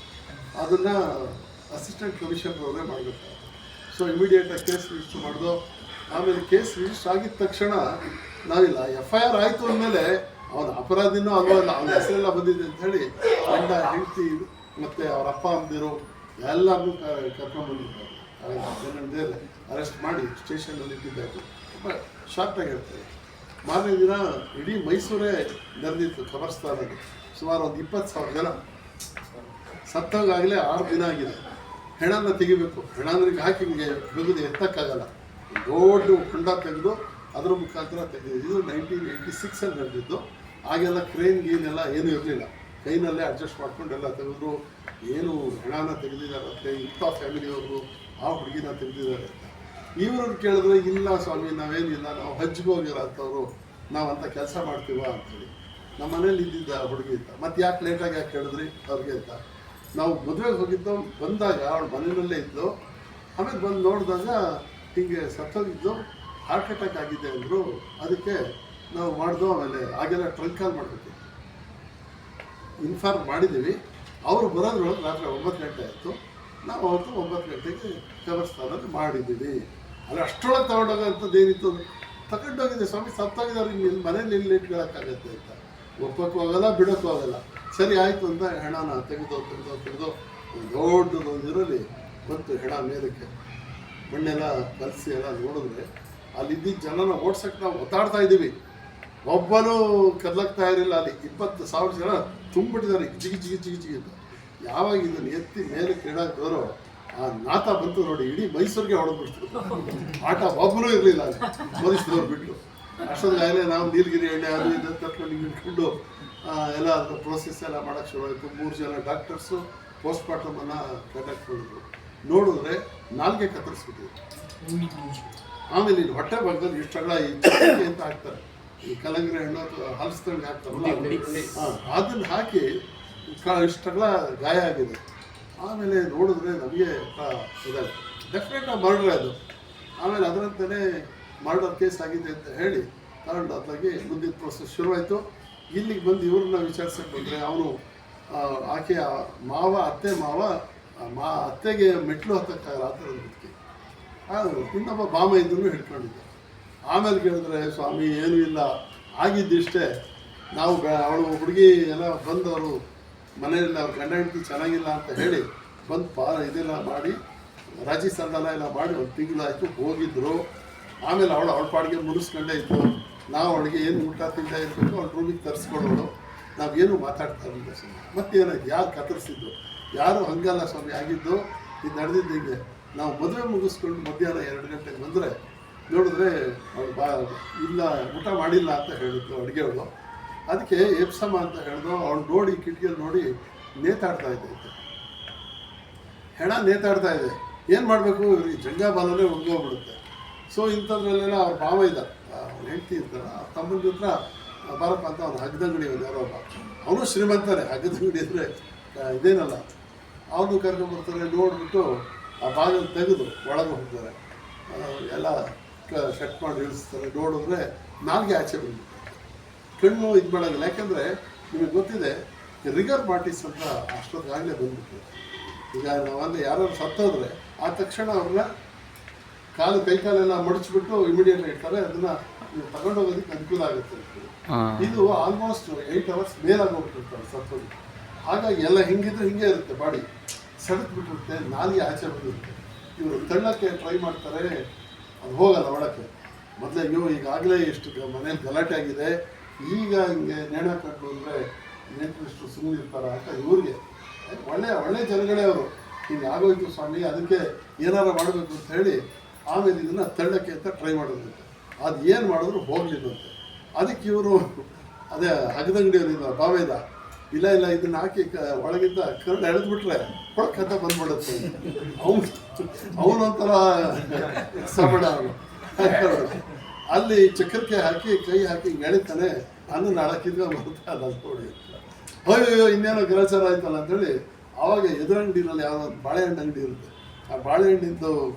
A: ಅದನ್ನು ಅಸಿಸ್ಟೆಂಟ್ ಕಮಿಷನರ್ ಅವರೇ ಮಾಡಬೇಕು. ಸೊ ಇಮಿಡಿಯೇಟಾಗಿ ಕೇಸ್ ರಿಜಿಸ್ಟರ್ ಮಾಡಿದೋ. ಆಮೇಲೆ ಕೇಸ್ ರಿಜಿಸ್ಟರ್ ಆಗಿದ ತಕ್ಷಣ ನಾವಿಲ್ಲ, FIR ಆಯಿತು ಅಂದಮೇಲೆ ಅವನ ಅಪರಾಧಿನೋ ಅಲ್ವೋ ಅಲ್ಲ, ಅವನ ಹೆಸರೆಲ್ಲ ಬಂದಿದೆ ಅಂಥೇಳಿ ಗಂಡ ಹೆಂಡತಿ ಮತ್ತು ಅವ್ರ ಅಪ್ಪ ಅಮ್ಮದಿರು ಎಲ್ಲರನ್ನೂ ಕರ್ಕೊಂಡ್ಬಂದಿದ್ದಾರೆ. ಅರೆಸ್ಟ್ ಮಾಡಿ ಸ್ಟೇಷನಲ್ಲಿ ಇಟ್ಟಿದ್ದಾಯಿತು. ತುಂಬ ಶಾರ್ಟಾಗಿ ಹೇಳ್ತಾರೆ. ಮಾರನೇ ದಿನ ಇಡೀ ಮೈಸೂರೇ ನೆರೆದಿತ್ತು ಕಬರ್ಸ್ಥಾನದಲ್ಲಿ. ಸುಮಾರು ಒಂದು 20,000 ಜನ. ಸತ್ತೋಗಾಗಲೇ 6 ದಿನ ಆಗಿದೆ. ಹೆಣನ ತೆಗಿಬೇಕು. ಹೆಣನಿಗೆ ಹಾಕಿ ಹಿಂಗೆ ಬಿಗುದು ಎತ್ತಕ್ಕಾಗಲ್ಲ. ದೊಡ್ಡ ಹೊಂಡ ತೆಗೆದು ಅದರ ಮುಖಾಂತರ ತೆಗೆದಿದ್ದು. ಇದು 1986 ನಡೆದಿದ್ದು. ಆಗೆಲ್ಲ ಕ್ರೇನ್ ಗೀನೆಲ್ಲ ಏನೂ ಇರಲಿಲ್ಲ. ಕೈನಲ್ಲೇ ಅಡ್ಜಸ್ಟ್ ಮಾಡ್ಕೊಂಡೆಲ್ಲ ತೆಗೆದ್ರು. ಏನು ಹೆಣನ ತೆಗೆದಿದ್ದಾರಂತೆ, ಇಂಥ ಫ್ಯಾಮಿಲಿಯವರು ಆ ಹುಡುಗಿನ ತೆಗೆದಿದ್ದಾರೆ ಅಂತ. ಇವ್ರನ್ನ ಕೇಳಿದ್ರೆ, ಇಲ್ಲ ಸ್ವಾಮಿ, ನಾವೇನಿಲ್ಲ, ನಾವು ಹಜ್ಜಿಗೆ ಹೋಗಿರೋ ಅಂಥವ್ರು, ನಾವು ಅಂಥ ಕೆಲಸ ಮಾಡ್ತೀವ ಅಂಥೇಳಿ. ನಮ್ಮ ಮನೇಲಿ ಇದ್ದಿದ್ದ ಹುಡುಗಿ ಅಂತ. ಮತ್ತು ಯಾಕೆ ಲೇಟಾಗಿ ಯಾಕೆ ಕೇಳಿದ್ರಿ ಅವ್ರಿಗೆ ಅಂತ. ನಾವು ಮದುವೆಗೆ ಹೋಗಿದ್ದು, ಬಂದಾಗ ಅವಳು ಮನೆಯಲ್ಲೇ ಇದ್ದು. ಆಮೇಲೆ ಬಂದು ನೋಡಿದಾಗ ಹೀಗೆ ಸತ್ತೋಗಿದ್ದು, ಹಾರ್ಟ್ ಅಟ್ಯಾಕ್ ಆಗಿದೆ ಅಂದರು. ಅದಕ್ಕೆ ನಾವು ಮಾಡ್ದೋ. ಆಮೇಲೆ ಆಗೆಲ್ಲ ಟ್ರಂಕ್ ಕಾಲ್ ಮಾಡಬೇಕು, ಇನ್ಫಾರ್ಮ್ ಮಾಡಿದ್ದೀವಿ. ಅವರು ಬರೋದ್ರೊಳಗೆ ರಾತ್ರಿ 9 ಗಂಟೆ ಆಯಿತು. ನಾವು ಅವತ್ತು 9 ಗಂಟೆಗೆ ಕಬರ್ಸ್ಥಾನದಲ್ಲಿ ಮಾಡಿದ್ದೀವಿ. ಅಲ್ಲಿ ಅಷ್ಟರೊಳಗೆ ತಗೊಂಡೋಗೋಂಥದ್ದು ಏನಿತ್ತು, ತಗೊಂಡೋಗಿದೆ ಸ್ವಾಮಿ ಸತ್ತೋಗಿದ್ದಾರೆ, ನಿನ್ನ ಮನೇಲಿ ಇಲ್ಲಿ ಇಟ್ಕೊಳ್ಳೋಕ್ಕಾಗತ್ತೆ ಅಂತ. ಒಪ್ಪಕ್ಕೂ ಹೋಗಲ್ಲ, ಬಿಡೋಕ್ಕೂ ಹೋಗಲ್ಲ. ಸರಿ ಆಯಿತು ಅಂತ ಹೆಣನ ತೆಗೆದು ದೊಡ್ಡದೊಂದು ಇದರಲ್ಲಿ ಬಂತು ಹೆಣ ಮೇಲಕ್ಕೆ. ಮಣ್ಣೆಲ್ಲ ಕಲಸಿ ಎಲ್ಲ ನೋಡಿದ್ರೆ ಅಲ್ಲಿದ್ದ ಜನನ ಓಡ್ಸಕ್ಕೆ ನಾವು ಒತ್ತಾಡ್ತಾ ಇದ್ದೀವಿ. ಒಬ್ಬನೂ ಕದಲಾಗ್ತಾ ಇರಲಿಲ್ಲ. ಅಲ್ಲಿ 20,000 ಜನ ತುಂಬಿಟ್ಟಿದ್ದಾರೆ ಜಿಗಿ ಅಂತ. ಯಾವಾಗ ಇದನ್ನು ಎತ್ತಿ ಮೇಲೆ ಕೇಳಾಕಿದ್ರು ಆ ನಾತ ಬಂತು ನೋಡಿ, ಇಡೀ ಮೈಸೂರಿಗೆ ಹೊಡೆದ್ಬಿಡ್ತು. ಆಟ ಒಬ್ಬನೂ ಇರಲಿಲ್ಲ ಅಲ್ಲಿ, ಮನುಷ್ಯದವ್ರು ಬಿಟ್ಟು. ಅಷ್ಟೊಂದಾಗಲೇ ನಾವು ನೀಲಗಿರಿ ಎಣ್ಣೆ ಅದು ಇದು ತಟ್ಕೊಂಡು ಇಟ್ಕೊಂಡು ಎಲ್ಲ ಅದರ ಪ್ರೋಸೆಸ್ ಎಲ್ಲ ಮಾಡೋಕ್ಕೆ ಶುರುವಾಯಿತು. 3 ಜನ ಡಾಕ್ಟರ್ಸು ಪೋಸ್ಟ್ ಮಾರ್ಟಮನ್ನು ಕಂಡಕ್ಟ್ ಮಾಡಿದ್ರು. ನೋಡಿದ್ರೆ ನಾಲ್ಗೆ ಕತ್ತರಿಸ್ಬಿಟ್ಟಿದ್ರು. ಆಮೇಲೆ ಇಲ್ಲಿ ಹೊಟ್ಟೆ ಭಾಗದಲ್ಲಿ ಇಷ್ಟಗಳ ಈ ಚಕ್ಕೆ ಅಂತ ಹಾಕ್ತಾರೆ, ಈ ಕಲಂಗಡಿ ಹಣ್ಣು ಅಥವಾ ಹಲಸಿನಂಗೆ ಹಾಕ್ತಾರಲ್ಲ, ಅದನ್ನು ಹಾಕಿ ಇಷ್ಟಗಳ ಗಾಯ ಆಗಿದೆ. ಆಮೇಲೆ ನೋಡಿದ್ರೆ ನಮಗೆ ಇದೆ ಡೆಫಿನೆಟಾಗಿ ಮರ್ಡ್ರೆ ಅದು. ಆಮೇಲೆ ಅದರಂತೆಯೇ ಮರ್ಡರ್ ಕೇಸ್ ಆಗಿದೆ ಅಂತ ಹೇಳಿ ತಗೊಂಡು ಅದಾಗಿ ಮುಂದಿನ ಪ್ರೋಸೆಸ್ ಶುರುವಾಯಿತು. ಇಲ್ಲಿಗೆ ಬಂದು ಇವ್ರನ್ನ ವಿಚಾರಿಸಕ್ಕೆ ಬಂದರೆ ಅವನು ಆಕೆಯ ಅತ್ತೆಗೆ ಮೆಟ್ಲು ಹತ್ತಕ್ಕಾಗಲ್ಲ ಆ ಥರದ ಬದುಕಿ. ಇನ್ನೊಬ್ಬ ಬಾಮ ಇದ್ದನ್ನು ಹಿಡ್ಕೊಂಡಿದ್ದೆ. ಆಮೇಲೆ ಕೇಳಿದ್ರೆ ಸ್ವಾಮಿ ಏನೂ ಇಲ್ಲ, ಆಗಿದ್ದಿಷ್ಟೇ. ನಾವು ಅವಳು ಹುಡುಗಿ ಎಲ್ಲ ಬಂದವರು ಮನೆಯಲ್ಲಿ ಅವ್ರ ಗಂಡ ಹೆಂಡತಿ ಚೆನ್ನಾಗಿಲ್ಲ ಅಂತ ಹೇಳಿ ಬಂದು ಇದೆಲ್ಲ ಮಾಡಿ ರಾಜಿ ಸಂಧಾನ ಎಲ್ಲ ಮಾಡಿ 1 ತಿಂಗಳಾಯಿತು, ಹೋಗಿದ್ರು. ಆಮೇಲೆ ಅವಳ ಪಾಡಿಗೆ ಮುಗಿಸ್ಕೊಂಡೇ ಇತ್ತು. ನಾವು ಅವಳಿಗೆ ಏನು ಊಟ ತಿಂಡ ಇರಬೇಕು ಅವ್ಳ ರೂಮಿಗೆ ತರಿಸ್ಕೊಳ್ಳೋಳು. ನಾವೇನು ಮಾತಾಡ್ತಾ ಇರಲಿಲ್ಲ ಸ್ವಾಮಿ. ಮತ್ತೇನಾಯ್ತು, ಯಾರು ಕತ್ತರಿಸಿದ್ದು? ಯಾರು ಹಂಗಲ್ಲ ಸ್ವಾಮಿ ಆಗಿದ್ದು. ಇದು ನಡೆದಿದ್ದು ಹೀಗೆ. ನಾವು ಮದುವೆ ಮುಗಿಸ್ಕೊಂಡು ಮಧ್ಯಾಹ್ನ 2 ಗಂಟೆಗೆ ಬಂದರೆ ನೋಡಿದ್ರೆ ಅವಳು ಇಲ್ಲ ಊಟ ಮಾಡಿಲ್ಲ ಅಂತ ಹೇಳಿದ್ರು ಅಡುಗೆಯವಳು. ಅದಕ್ಕೆ ಎಪ್ಸಮ್ಮ ಅಂತ ಹೇಳಿದ್ರು. ಅವಳು ನೋಡಿ ಕಿಟಕಿಯಲ್ಲಿ ನೋಡಿ ನೇತಾಡ್ತಾ ಇದ್ದೈತೆ, ಹೆಣ ನೇತಾಡ್ತಾ ಇದೆ. ಏನು ಮಾಡಬೇಕು, ಇವ್ರಿಗೆ ಜಂಗಾಬಾಲನೇ ಉಳ್ಗೋಗ್ಬಿಡುತ್ತೆ. ಸೊ ಇಂಥದ್ರಲ್ಲೆಲ್ಲ ಅವ್ರ ಭಾವ ಇದ್ದ, ಅವ್ನು ಹೆಂಡ್ತಿ ಇರ್ತಾರೆ, ಆ ತಮ್ಮನ ಹತ್ರ ಬಾರಪ್ಪ ಅಂತ ಅವ್ನು ಹಗ್ಗದಂಗಡಿ ಯಾರೋ ಒಬ್ಬ, ಅವನು ಶ್ರೀಮಂತನೇ. ಹಗ್ಗದಂಗಡಿ ಅಂದರೆ ಇದೇನಲ್ಲ. ಅವನು ಕರ್ಕೊಂಡ್ಬರ್ತಾರೆ. ನೋಡಿಬಿಟ್ಟು ಆ ಬಾಗಿಲು ತೆಗೆದು ಒಳಗೆ ಹೋಗ್ತಾರೆ, ಎಲ್ಲ ಸೆಟ್ ಮಾಡಿ ಇಳಿಸ್ತಾರೆ. ನೋಡಿದ್ರೆ ನಾಲ್ಗೆ ಆಚೆ ಬಂದು ಕಣ್ಣು ಇದು ಮಾಡೋಂಗಿಲ್ಲ. ಯಾಕೆಂದರೆ ನಿಮಗೆ ಗೊತ್ತಿದೆ ರಿಗರ್ ಮಾರ್ಟಿಸ್ ಅಂತ ಅಷ್ಟೊತ್ತಾಗಲೇ ಬಂದ್ಬಿಟ್ಟು. ಈಗ ನಾವಲ್ಲಿ ಯಾರು ಸತ್ತೋದ್ರೆ ಆ ತಕ್ಷಣ ಅವ್ರನ್ನ ಕೈಕಾಲೆಲ್ಲ ಮಡಚಿಬಿಟ್ಟು ಇಮಿಡಿಯೇಟ್ ಇಡ್ತಾರೆ. ಅದನ್ನು ನೀವು ತಗೊಂಡೋಗೋದಕ್ಕೆ ಅನುಕೂಲ ಆಗುತ್ತೆ. ಇದು ಆಲ್ಮೋಸ್ಟ್ 8 hours ಮೇಲಾಗಿ ಹೋಗ್ಬಿಟ್ಟಿರ್ತಾರೆ ಸತ್ತೋದು. ಹಾಗಾಗಿ ಎಲ್ಲ ಹಿಂಗಿದ್ರೆ ಹಿಂಗೆ ಇರುತ್ತೆ, ಬಾಡಿ ಸೆಳೆದು ಬಿಟ್ಟಿರುತ್ತೆ, ನಾಲಿಗೆ ಆಚೆ ಬಂದಿರುತ್ತೆ. ಇವರು ತಳ್ಳಕ್ಕೆ ಟ್ರೈ ಮಾಡ್ತಾರೆ, ಅದು ಹೋಗಲ್ಲ ಒಳಕ್ಕೆ. ಮೊದಲೇ ಈಗಾಗಲೇ ಎಷ್ಟು ಮನೇಲಿ ಗಲಾಟೆ ಆಗಿದೆ, ಈಗ ಹಿಂಗೆ ನೇಣ ಕಟ್ಟು ಅಂದರೆ ನೇತೃಷ್ಟು ಸುಮ್ಮನೆ ಇರ್ತಾರ ಅಂತ ಇವ್ರಿಗೆ ಒಳ್ಳೆ ಜನಗಳೇ ಅವರು. ಹಿಂಗೆ ಆಗೋಯ್ತು ಸ್ವಾಮಿ, ಅದಕ್ಕೆ ಏನಾರು ಮಾಡಬೇಕು ಅಂತ ಹೇಳಿ ಆಮೇಲೆ ಇದನ್ನು ತಳ್ಳಕ್ಕೆ ಅಂತ ಟ್ರೈ ಮಾಡೋದಂತೆ. ಅದು ಏನು ಮಾಡಿದ್ರು ಹೋಗಲಿಲ್ಲಂತೆ. ಅದಕ್ಕೆ ಇವರು ಅದೇ ಹಗ್ಗದಂಗಡಿಯವರಿಂದ ಬಾವೇದ ಇಲ್ಲ ಇದನ್ನು ಹಾಕಿ ಒಳಗಿಂದ ಕರಡು ಎಳೆದ್ಬಿಟ್ರೆ ಹೊಳಕಂತ ಬಂದ್ಬಿಡುತ್ತೆ. ಅವನೊಂಥರ ಸಬಡ ಅವನು. ಅಲ್ಲಿ ಚಕ್ರಕ್ಕೆ ಹಾಕಿ ಕೈ ಹಾಕಿ ಎಳಿತಾನೆ, ಅನ್ನ ನಾಳಕ್ಕಿದ್ಗ ಬರ್ತಾ ಅದು ನೋಡಿ ಅಯ್ಯೋ ಇನ್ನೇನೋ ಗ್ರಹಚಾರ ಆಯ್ತಲ್ಲ ಅಂತೇಳಿ ಆವಾಗ ಎದುರಂಗಡಿನಲ್ಲಿ ಯಾವುದೊಂದು ಬಾಳೆಹಣ್ಣು ಅಂಗಡಿ ಇರುತ್ತೆ, ಆ ಬಾಳೆಹಣ್ಣಿಂದು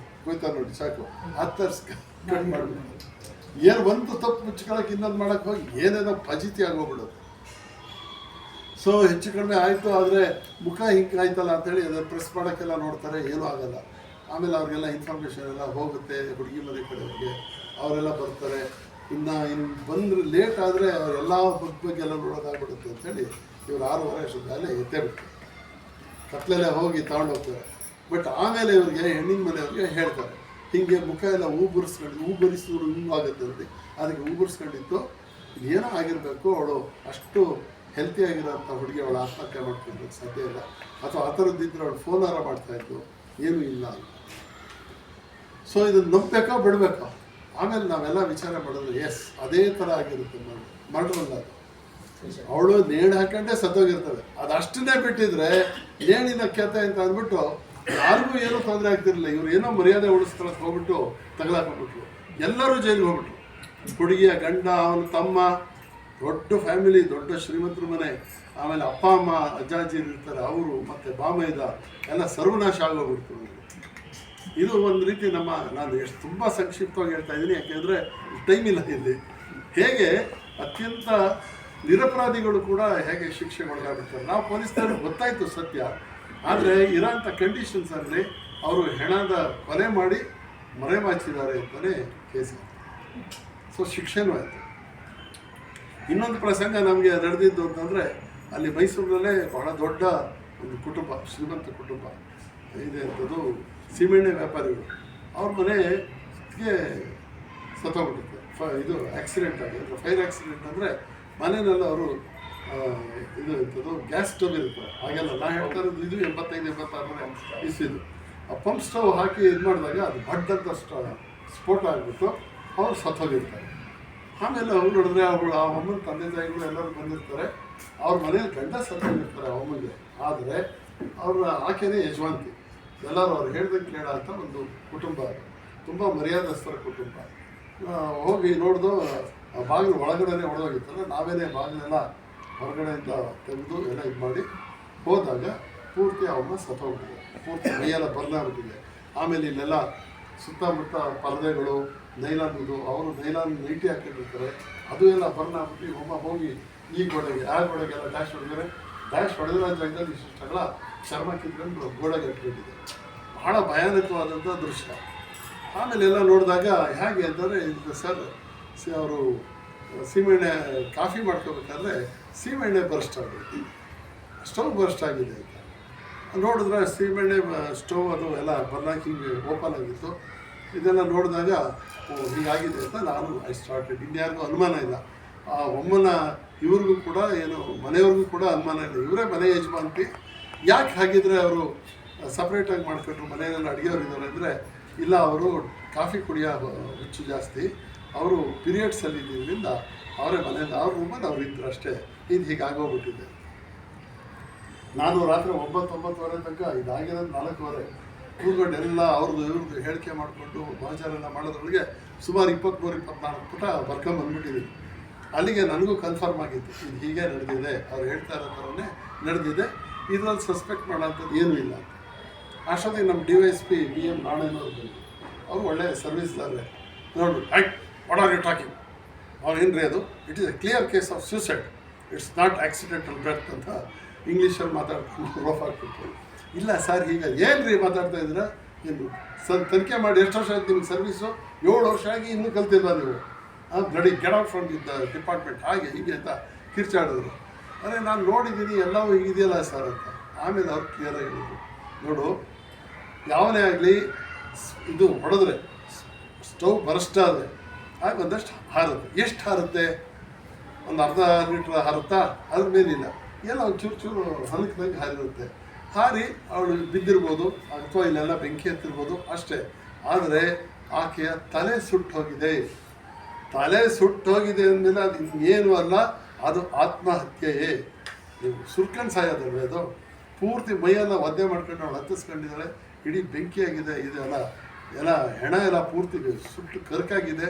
A: ಕೊಯ್ತಾರೆ ನೋಡಿ ಚಾಕು, ಹತ್ತರ್ಸ್ ಕಟ್ ಮಾಡಿಬಿಡ್ತಾರೆ. ಏನು ಒಂದು ತಪ್ಪು ಮುಚ್ಕೊಳಕ್ಕೆ ಇನ್ನೊಂದು ಮಾಡೋಕ್ಕೆ ಹೋಗಿ ಏನೇನೋ ಫಜಿತಿ ಆಗೋಗ್ಬಿಡೋದು. ಸೊ ಹೆಚ್ಚು ಕಡಿಮೆ ಆಯಿತು. ಆದರೆ ಮುಖ ಹಿಂಗೆ ಆಯ್ತಲ್ಲ ಅಂತೇಳಿ ಅದನ್ನು ಪ್ರೆಸ್ ಮಾಡೋಕ್ಕೆಲ್ಲ ನೋಡ್ತಾರೆ, ಏನೂ ಆಗಲ್ಲ. ಆಮೇಲೆ ಅವ್ರಿಗೆಲ್ಲ ಇನ್ಫಾರ್ಮೇಷನ್ ಎಲ್ಲ ಹೋಗುತ್ತೆ ಹುಡುಗಿ ಮನೆ ಕಡೆಯವರಿಗೆ, ಅವರೆಲ್ಲ ಬರ್ತಾರೆ. ಇನ್ನು ಬಂದರೆ ಲೇಟ್ ಆದರೆ ಅವರೆಲ್ಲ ಬಗ್ಗೆ ಎಲ್ಲ ನೋಡೋದಾಗ್ಬಿಡುತ್ತೆ ಅಂತೇಳಿ ಇವರು 6:30 ಅಷ್ಟೊತ್ತಾಗಲೇ ಎತ್ತೇ ಬಿಡ್ತಾರೆ, ಕತ್ಲೆಲ್ಲ ಹೋಗಿ ತಗೊಂಡೋಗ್ತಾರೆ. ಬಟ್ ಆಮೇಲೆ ಇವ್ರಿಗೆ ಹೆಣ್ಣಿನ ಮನೆಯವ್ರಿಗೆ ಹೇಳ್ತಾರೆ, ಹೀಗೆ ಮುಖ ಎಲ್ಲ ಊಬರಿಸಿದ್ರು ಹಿಂಗಾಗುತ್ತೆ ಅಂತ. ಅದಕ್ಕೆ ಊಬರಿಸ್ಕೊಂಡಿತ್ತು, ಏನೋ ಆಗಿರಬೇಕು, ಅವಳು ಅಷ್ಟು ಹೆಲ್ತಿ ಆಗಿರೋಂಥ ಹುಡುಗಿ ಅವಳು ಆತ್ಮಹತ್ಯೆ ಮಾಡ್ಕೊಳ್ಳೋಕ್ಕೆ ಸಾಧ್ಯ ಇಲ್ಲ, ಅಥವಾ ಆ ಥರದ್ದಿದ್ರೆ ಅವಳು ಫೋನಾರ ಮಾಡ್ತಾಯಿತ್ತು, ಏನೂ ಇಲ್ಲ ಅಂತ. ಸೊ ಇದನ್ನು ನಂಬಬೇಕಾ ಬಿಡಬೇಕಾ? ಆಮೇಲೆ ನಾವೆಲ್ಲ ವಿಚಾರ ಮಾಡಿದ್ರೆ ಎಸ್ ಅದೇ ಥರ ಆಗಿರುತ್ತೆ. ಮರ್ಡ್ರಲ್ಲ ಅದು, ಅವಳು ನೇಣು ಹಾಕೊಂಡೇ ಸತ್ತೋಗಿರ್ತವೆ. ಅದಷ್ಟನ್ನೇ ಬಿಟ್ಟಿದ್ರೆ ನೇಣಿನ ಕೆತ್ತೆ ಅಂತ ಅಂದ್ಬಿಟ್ಟು ಯಾರಿಗೂ ಏನೂ ತೊಂದರೆ ಆಗ್ತಿರಲಿಲ್ಲ. ಇವ್ರು ಏನೋ ಮರ್ಯಾದೆ ಉಳಿಸ್ತಾರೆ ಹೋಗ್ಬಿಟ್ಟು ತಗಲಾಕೊಂಡ್ಬಿಟ್ರು, ಎಲ್ಲರೂ ಜೈಲಿಗೆ ಹೋಗ್ಬಿಟ್ರು. ಹುಡುಗಿಯ ಗಂಡ, ಅವನ ತಮ್ಮ, ದೊಡ್ಡ ಫ್ಯಾಮಿಲಿ, ದೊಡ್ಡ ಶ್ರೀಮಂತರ ಮನೆ, ಆಮೇಲೆ ಅಪ್ಪ ಅಮ್ಮ ಅಜ್ಜಾಜಿ ಇರ್ತಾರೆ ಅವರು, ಮತ್ತು ಬಾಮೈದ ಎಲ್ಲ ಸರ್ವನಾಶ ಆಗೋಗ್ಬಿಡ್ತು. ಇದು ಒಂದು ರೀತಿ ನಾನು ಎಷ್ಟು ತುಂಬ ಸಂಕ್ಷಿಪ್ತವಾಗಿ ಹೇಳ್ತಾ ಇದ್ದೀನಿ, ಯಾಕೆಂದರೆ ಟೈಮ್ ಇಲ್ಲ ಇಲ್ಲಿ. ಹೇಗೆ ಅತ್ಯಂತ ನಿರಪರಾಧಿಗಳು ಕೂಡ ಹೇಗೆ ಶಿಕ್ಷೆಗೊಳಗಾಗ್ಬಿಡ್ತಾರೆ. ನಾವು ಪೊಲೀಸ್ನವ್ರಿಗೆ ಗೊತ್ತಾಯಿತು ಸತ್ಯ, ಆದರೆ ಇರೋಂಥ ಕಂಡೀಷನ್ಸಲ್ಲಿ ಅವರು ಹೆಣದ ಕೊಲೆ ಮಾಡಿ ಮರೆಮಾಚಿದ್ದಾರೆ ಅಂತಲೇ ಕೇಸ್. ಸೊ ಶಿಕ್ಷೆನೂ ಆಯಿತು. ಇನ್ನೊಂದು ಪ್ರಸಂಗ ನಮಗೆ ನಡೆದಿದ್ದು ಅಂತಂದರೆ, ಅಲ್ಲಿ ಮೈಸೂರಿನಲ್ಲೇ ಬಹಳ ದೊಡ್ಡ ಒಂದು ಕುಟುಂಬ, ಶ್ರೀಮಂತ ಕುಟುಂಬ ಇದೆ ಅಂಥದ್ದು, ಸೀಮೆಣ್ಣೆ ವ್ಯಾಪಾರಿಗಳು. ಅವ್ರ ಮನೆಗೆ ಸತ್ತೋಗ್ಬಿಡುತ್ತೆ. ಇದು ಆಕ್ಸಿಡೆಂಟ್ ಆಗಿ, ಫೈರ್ ಆಕ್ಸಿಡೆಂಟ್ ಅಂದರೆ ಮನೆಯಲ್ಲಿ ಅವರು ಇದು ಇರ್ತದ್ದು ಗ್ಯಾಸ್ ಸ್ಟವ್ ಇರ್ತಾರೆ. ಹಾಗೆಲ್ಲ ನಾ ಹೇಳ್ತಾ ಇರೋದು ಇದು 85-86 ಇಸ್ವಿದು. ಆ ಪಂಪ್ ಸ್ಟವ್ ಹಾಕಿ ಇದು ಮಾಡಿದಾಗ ಅದು ಬಡ್ಡಂತ ಸ್ಫೋಟ ಆಗಿಬಿಟ್ಟು ಅವ್ರು ಸತ್ತೋಗಿರ್ತಾರೆ. ಆಮೇಲೆ ಅವ್ರು ನೋಡಿದ್ರೆ ಅವಳು ಆ ಅಮ್ಮನ ತಂದೆ ತಾಯಿಗಳು ಎಲ್ಲರೂ ಬಂದಿರ್ತಾರೆ. ಅವ್ರ ಮನೇಲಿ ಗಂಡ ಸತ್ತೋಗಿರ್ತಾರೆ ಆ ಅಮ್ಮನಿಗೆ. ಆದರೆ ಅವ್ರ ಆಕೆನೇ ಯಜಮಾಂತಿ. ಎಲ್ಲರೂ ಅವ್ರು ಹೇಳ್ದಂಗೆ ಕೇಳ ಅಂತ ಒಂದು ಕುಟುಂಬ, ತುಂಬ ಮರ್ಯಾದಸ್ಥರ ಕುಟುಂಬ. ಹೋಗಿ ನೋಡ್ದು ಬಾಗಿಲು ಒಳಗಡೆ ಹೊಡೆದೋಗಿತ್ತಲ್ಲ, ನಾವೇನೇ ಬಾಗಿಲೆಲ್ಲ ಹೊರಗಡೆಯಿಂದ ತೆಗೆದು ಎಲ್ಲ ಇದು ಮಾಡಿ ಹೋದಾಗ ಪೂರ್ತಿ ಅವನ್ನ ಸತ್ತೋಗ್ಬಿಟ್ಟಿದೆ. ಪೂರ್ತಿ ಮೈಯೆಲ್ಲ ಬರ್ನಾಗ್ಬಿಟ್ಟಿದೆ. ಆಮೇಲೆ ಇಲ್ಲೆಲ್ಲ ಸುತ್ತಮುತ್ತ ಪರದೆಗಳು ನೈಲಾನ್ದು, ಅವರು ನೈಲಾನ್ ನೈಟಿ ಹಾಕಿರ್ತಾರೆ, ಅದು ಎಲ್ಲ ಬರ್ನಾಗ್ಬಿಟ್ಟು ಒಮ್ಮ ಹೋಗಿ ಈ ಗೋಡೆಗೆ ಆ ಗೋಡೆಗೆಲ್ಲ ಡ್ಯಾಶ್ ಹೊಡೆದರೆ, ಡ್ಯಾಶ್ ಹೊಡೆದಿರೋ ಜಾಗದಲ್ಲಿ ಇಷ್ಟೆಲ್ಲ ಚರ್ಮ ಕಿತ್ಕೊಂಡು ಗೋಡೆಗೆ ಇಟ್ಕೊಂಡಿದೆ. ಬಹಳ ಭಯಾನಕವಾದಂಥ ದೃಶ್ಯ. ಆಮೇಲೆ ಎಲ್ಲ ನೋಡಿದಾಗ ಹೇಗೆ ಅಂತಂದರೆ, ಇದು ಸರ್ ಅವರು ಸೀಮೆಣ್ಣೆ ಕಾಫಿ ಮಾಡ್ಕೋಬೇಕಾದ್ರೆ ಸೀಮೆಣ್ಣೆ ಬರ್ಸ್ಟ್ ಆಗಿದೆ, ಸ್ಟವ್ ಬರ್ಸ್ಟ್ ಆಗಿದೆ ಅಂತ ನೋಡಿದ್ರೆ, ಸೀಮೆಣ್ಣೆ ಸ್ಟವ್ ಅದು ಎಲ್ಲ ಬರ್ನಾಕಿ ಓಪನ್ ಆಗಿತ್ತು. ಇದೆಲ್ಲ ನೋಡಿದಾಗ ಹೀಗಾಗಿದೆ ಅಂತ ನಾನು ಸ್ಟಾರ್ಟೆಡ್. ಇನ್ಯಾರಿಗೂ ಅನುಮಾನ ಇಲ್ಲ. ಆ ಒಮ್ಮನ ಇವ್ರಿಗೂ ಕೂಡ ಏನು ಮನೆಯವ್ರಿಗೂ ಕೂಡ ಅನುಮಾನ ಇಲ್ಲ, ಇವರೇ ಮನೆ ಯಜಮಾಂತಿ. ಯಾಕೆ ಹಾಗಿದ್ರೆ ಅವರು ಸಪ್ರೇಟಾಗಿ ಮಾಡ್ಕೊಂಡ್ರು, ಮನೆಯಲ್ಲಿ ಅಡುಗೆಯವ್ರು ಇದ್ದಾರೆ ಅಂದರೆ, ಇಲ್ಲ ಅವರು ಕಾಫಿ ಕುಡಿಯೋ ಹುಚ್ಚು ಜಾಸ್ತಿ, ಅವರು ಪೀರಿಯಡ್ಸಲ್ಲಿ ಇದ್ದಿದ್ದರಿಂದ ಅವರೇ ಮನೆಯಲ್ಲಿ ಅವ್ರ ರೂಮಲ್ಲಿ ಅವ್ರು ಇದ್ರು ಅಷ್ಟೇ. ಇದು ಹೀಗಾಗೋಗ್ಬಿಟ್ಟಿದೆ. ನಾನು ರಾತ್ರಿ 9-9:30 ತನಕ ಇದಾಗಿರೋದು 4:15 ಕೂತ್ಕೊಂಡು ಎಲ್ಲ ಅವ್ರದ್ದು ಇವ್ರದ್ದು ಹೇಳಿಕೆ ಮಾಡಿಕೊಂಡು ಮಹಾಚಾರೆಲ್ಲ ಮಾಡೋದ್ರೊಳಗೆ ಸುಮಾರು 23-24 ಪುಟ ಬರ್ಕೊಂಬಂದ್ಬಿಟ್ಟಿದ್ದೀನಿ. ಅಲ್ಲಿಗೆ ನನಗೂ ಕನ್ಫರ್ಮ್ ಆಗಿತ್ತು, ಇದು ಹೀಗೆ ನಡೆದಿದೆ, ಅವ್ರು ಹೇಳ್ತಾ ಇರೋ ಥರನೇ ನಡೆದಿದೆ, ಇದರಲ್ಲಿ ಸಸ್ಪೆಕ್ಟ್ ಮಾಡೋಂಥದ್ದು ಏನೂ ಇಲ್ಲ. ಅಷ್ಟೊತ್ತಿಗೆ ನಮ್ಮ DYSP BM ನಾಣಯ್ಯನವ್ರು ಬಂದರು. ಅವರು ಒಳ್ಳೆಯ ಸರ್ವಿಸ್ದಾರೇ. ನೋಡು, ವಾಟ್ ಆರ್ ಯು ಟಾಕಿಂಗ್, ಅವ್ರು ಏನು ರೀ ಅದು, it is A clear case of suicide, it's not accidental death ಅಂತ ಇಂಗ್ಲೀಷಲ್ಲಿ ಮಾತಾಡ್ಕೊಂಡು ರೋಫ್ ಹಾಕ್ಬಿಟ್ಟು. ಇಲ್ಲ ಸರ್, ಈಗ ಏನು ರೀ ಮಾತಾಡ್ತಾ ಇದ್ದೀರಾ, ಏನು ಸರ್ ತನಿಖೆ ಮಾಡಿ ಎಷ್ಟು ವರ್ಷ ಆಯ್ತು ನಿಮ್ಗೆ ಸರ್ವೀಸು, 7 ವರ್ಷ ಆಗಿ ಇನ್ನೂ ಕಲ್ತಿಲ್ಲ ನೀವು, bloody get out from the department, ಹಾಗೆ ಹೀಗೆ ಅಂತ ಕಿರ್ಚಾಡಿದ್ರು. ಅದೇ ನಾನು ನೋಡಿದ್ದೀನಿ ಎಲ್ಲವೂ ಹೀಗಿದೆಯಲ್ಲ ಸರ್ ಅಂತ. ಆಮೇಲೆ ಅವ್ರು ಕ್ಲಿಯರಾಗಿ ಹೇಳಿದ್ರು, ನೋಡು, ಯಾವನೇ ಆಗಲಿ ಇದು ಹೊಡೆದ್ರೆ ಸ್ಟವ್ ಬರ್ಸ್ಟ್ ಆದರೆ ಆಗ ಒಂದಷ್ಟು ಹಾರುತ್ತೆ. ಎಷ್ಟು ಹಾರುತ್ತೆ, ಒಂದು ಅರ್ಧ ಲೀಟ್ರ್ ಹಾರುತ್ತಾ, ಅದ್ರ ಮೇಲಿಲ್ಲ, ಎಲ್ಲ ಒಂದು ಚೂರು ಹಲಕದಂಗೆ ಹಾರಿರುತ್ತೆ. ಹಾರಿ ಅವಳು ಬಿದ್ದಿರ್ಬೋದು ಅಥವಾ ಇಲ್ಲೆಲ್ಲ ಬೆಂಕಿ ಹತ್ತಿರ್ಬೋದು ಅಷ್ಟೇ. ಆದರೆ ಆಕೆಯ ತಲೆ ಸುಟ್ಟೋಗಿದೆ. ತಲೆ ಸುಟ್ಟೋಗಿದೆ ಅಂದಮೇಲೆ ಅದು ಇನ್ನೇನು ಅಲ್ಲ, ಅದು ಆತ್ಮಹತ್ಯೆಯೇ. ನೀವು ಸುರ್ಕೊಂಡು ಸಾಯೋದಲ್ವೇ ಅದು. ಪೂರ್ತಿ ಮೈಯೆಲ್ಲ ಒದ್ದೆ ಮಾಡ್ಕೊಂಡು ಅವಳು ಹತ್ತಿಸ್ಕೊಂಡಿದ್ದಾಳೆ, ಇಡೀ ಬೆಂಕಿಯಾಗಿದೆ, ಇದೆಲ್ಲ ಎಲ್ಲ ಹೆಣ ಎಲ್ಲ ಪೂರ್ತಿ ಸುಟ್ಟು ಕರ್ಕಾಗಿದೆ.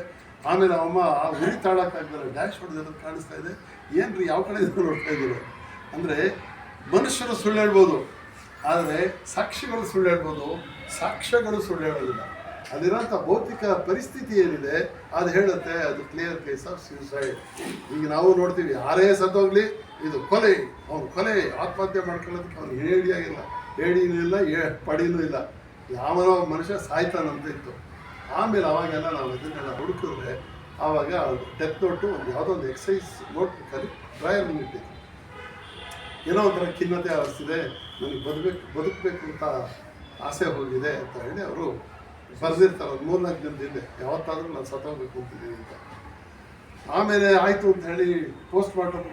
A: ಆಮೇಲೆ ಅಮ್ಮ ಆ ಉರಿ ತಾಳಕ್ಕಾಗಲ್ಲ, ಡ್ಯಾಶ್ ಹೊಡೆದಿರೋದು ಕಾಣಿಸ್ತಾ ಇದೆ. ಏನು ರೀ ಯಾವ ಕಡೆ ನೋಡ್ತಾ ಇದ್ದೀರೋ ಅಂದರೆ, ಮನುಷ್ಯರು ಸುಳ್ಳು ಹೇಳ್ಬೋದು, ಆದರೆ ಸಾಕ್ಷಿಗಳು ಸುಳ್ಳು ಹೇಳ್ಬೋದು, ಸಾಕ್ಷ್ಯಗಳು ಸುಳ್ಳು ಹೇಳೋದಿಲ್ಲ. ಅದಿರೋಂಥ ಭೌತಿಕ ಪರಿಸ್ಥಿತಿ ಏನಿದೆ ಅದು ಹೇಳುತ್ತೆ, ಅದು ಕ್ಲಿಯರ್ ಕೇಸ್ ಆಫ್ ಸೂಸೈಡ್. ಈಗ ನಾವು ನೋಡ್ತೀವಿ, ಯಾರೇ ಸತ್ತೋಗ್ಲಿ ಇದು ಕೊಲೆ, ಅವ್ನು ಕೊಲೆ, ಆತ್ಮಹತ್ಯೆ ಮಾಡ್ಕೊಳ್ಳೋದಕ್ಕೆ ಅವ್ನು ಹೇಳಿಯಾಗಿಲ್ಲ, ಹೇಳಿನೂ ಇಲ್ಲ, ಪಡಿನೂ ಇಲ್ಲ, ಯಾವನೋ ಮನುಷ್ಯ ಸಾಯ್ತಾನಂತ ಇತ್ತು. ಆಮೇಲೆ ಅವಾಗೆಲ್ಲ ನಾವು ಇದನ್ನೆಲ್ಲ ಹುಡುಕಿದ್ರೆ ಆವಾಗ ಡೆತ್ ನೋಟು ಒಂದು ಯಾವುದೋ ಒಂದು ಎಕ್ಸೈಸ್ ನೋಟ್ ಕಲಿ ಡ್ರಾಯರ್ ಇಟ್ಟಿದ್ದು, ಏನೋ ಒಂಥರ ಖಿನ್ನತೆ ಆರಿಸ್ತಿದೆ, ನನಗೆ ಬದುಕಬೇಕು ಅಂತ ಆಸೆ ಹೋಗಿದೆ ಅಂತ ಹೇಳಿ ಅವರು ಬರೆದಿರ್ತಾರೆ ಒಂದು 3-4 ದಿನದಿಂದ, ಯಾವತ್ತಾದರೂ ನಾನು ಸತ್ತೋಗ್ಬೇಕು ಅಂತಿದ್ದೀನಿ ಅಂತ. ಆಮೇಲೆ ಆಯಿತು ಅಂತ ಹೇಳಿ ಪೋಸ್ಟ್ ಮಾರ್ಟಮ್